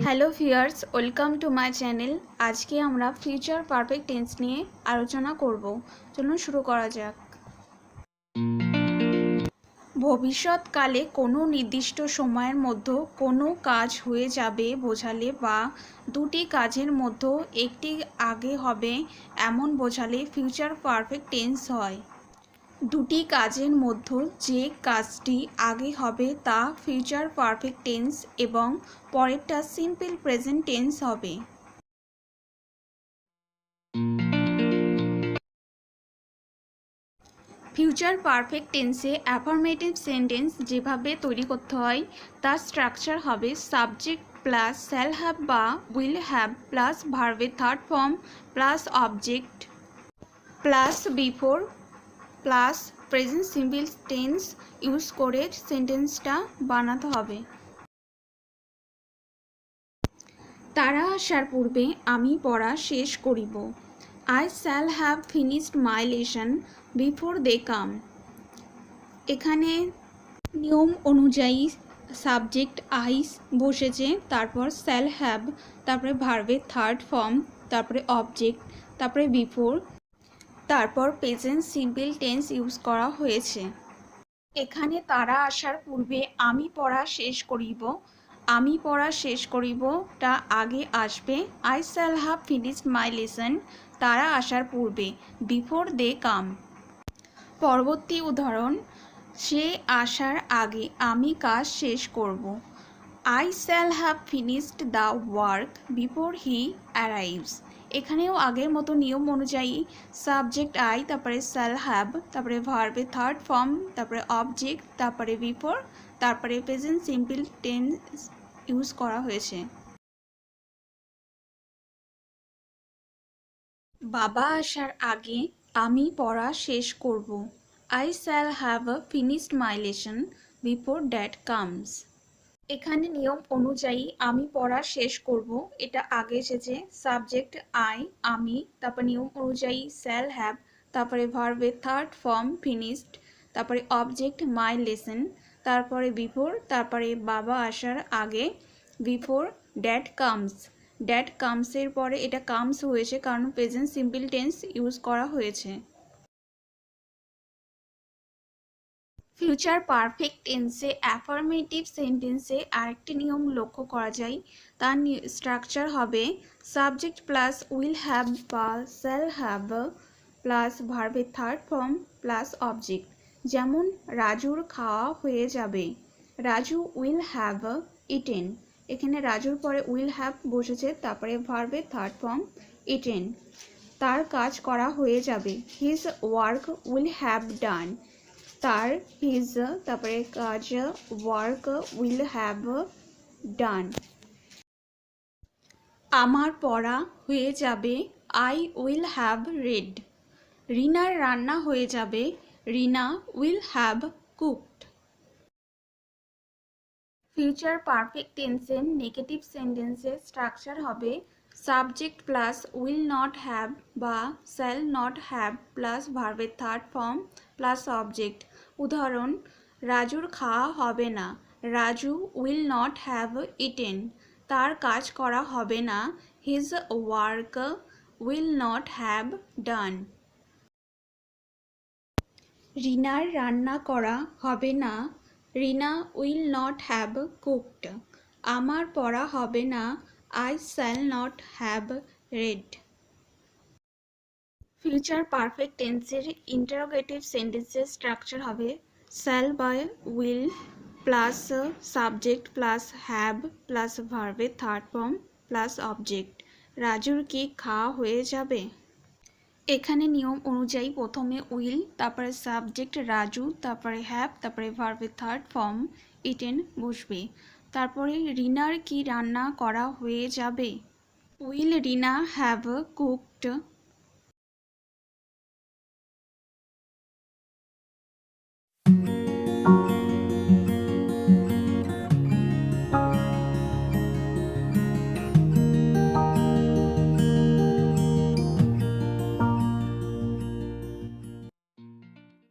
Hello viewers, welcome to my channel. আজকে আমরা future perfect tense নিয়ে আলোচনা করব। চলুন শুরু করা যাক। ভবিষ্যৎকালে কোনো নির্দিষ্ট সময়ের মধ্যে কোনো কাজ হয়ে যাবে বোঝালে বা দুটি কাজের মধ্যে একটি আগে হবে এমন বোঝালে ফিউচার পারফেক্ট টেন্স হয়। দুটি কাজের মধ্যে যে কাজটি আগে হবে তা ফিউচার পারফেক্ট টেন্স এবং পরেরটা সিম্পল প্রেজেন্ট টেন্স হবে। ফিউচার পারফেক্ট টেন্সে অ্যাফার্মেটিভ সেন্টেন্স যেভাবে তৈরি করতে হয় তার স্ট্রাকচার হবে সাবজেক্ট প্লাস শ্যাল হ্যাভ বা উইল হ্যাভ প্লাস ভার্বের third form plus object plus before plus present simple tense use করে সেন্টেন্সটা বানাতে হবে। তারা আসার পূর্বে আমি পড়া শেষ করিব। I shall have finished my lesson before they come. এখানে নিয়ম অনুযায়ী সাবজেক্ট আই বসেছে, তারপর শ্যাল হ্যাভ, তারপরে ভার্বের থার্ড ফর্ম, তারপরে অবজেক্ট, তারপরে বিফোর, তারপর প্রেজেন্ট সিম্পল টেন্স ইউজ করা হয়েছে। এখানে তারা আসার পূর্বে আমি পড়া শেষ করিব, আমি পড়া শেষ করিবটা আগে আসবে। I shall have finished my lesson তারা আসার পূর্বে বিফোর দে কাম। পরবর্তী উদাহরণ, সে আসার আগে আমি কাজ শেষ করব। I shall have finished the work before he arrives. এখানেও আগের মতো নিয়ম অনুযায়ী সাবজেক্ট আই, তারপরে শ্যাল হ্যাভ, তারপরে ভার্বের থার্ড ফর্ম, তারপরে অবজেক্ট, তারপরে বিফোর, তারপরে প্রেজেন্ট সিম্পল টেন্স ইউজ করা হয়েছে। বাবা আসার আগে আমি পড়া শেষ করব। I shall have finished my lesson before dad comes. এখানে নিয়ম অনুযায়ী আমি পড়া শেষ করব, এটা আগে এসেছে। সাবজেক্ট আই, আমি, তারপর নিয়ম অনুযায়ী শ্যাল হ্যাভ, তারপরে ভার্বের থার্ড ফর্ম ফিনিশড, তারপরে অবজেক্ট মাই লেসন, তারপরে বিফোর, তারপরে বাবা আসার আগে বিফোর ড্যাড কামস। ড্যাড কামসের পরে এটা কামস হয়েছে কারণ প্রেজেন্ট সিম্পল টেন্স ইউজ করা হয়েছে। ফিউচার পারফেক্ট টেন্সে অ্যাফার্মেটিভ সেন্টেন্সে আরেকটি নিয়ম লক্ষ্য করা যায়। তার স্ট্রাকচার হবে সাবজেক্ট প্লাস উইল হ্যাভ বা শ্যাল হ্যাভ প্লাস ভার্বের থার্ড ফর্ম প্লাস অবজেক্ট। যেমন রাজুর খাওয়া হয়ে যাবে, রাজু উইল হ্যাভ ইটেন। এখানে রাজুর পরে উইল হ্যাভ বসেছে, তারপরে ভার্বের থার্ড ফর্ম ইটেন। তার কাজ করা হয়ে যাবে, his work will have done. তার হিজ, তারপরে কাজ ওয়ার্ক উইল হ্যাভ ডান। আমার পড়া হয়ে যাবে, আই উইল হ্যাভ রেড। রিনার রান্না হয়ে যাবে, Rina will have cooked. Future perfect টেন্সের নেগেটিভ সেন্টেন্সের স্ট্রাকচার হবে subject plus will not have বা শ্যাল নট হ্যাভ প্লাস ভার্বের থার্ড ফর্ম প্লাস অবজেক্ট। উদাহরণ, রাজুর খাওয়া হবে না, Raju will not have eaten. তার কাজ করা হবে না, his work will not have done. রিনার রান্না করা হবে না, Rina will not have cooked. আমার পড়া হবে না, I shall not have read. Future perfect টেন্সের ইন্টারোগেটিভ সেন্টেন্সের স্ট্রাকচার হবে shall buy will plus subject plus have plus ভার্বের থার্ড ফর্ম প্লাস অবজেক্ট। রাজুর কি খাওয়া হয়ে যাবে? এখানে নিয়ম অনুযায়ী প্রথমে উইল, তারপরে সাবজেক্ট রাজু, তারপরে হ্যাভ, তারপরে ভার্বের থার্ড ফর্ম ইটেন বসবে। তারপরে রিনার কি রান্না করা হয়ে যাবে? Will Rina have cooked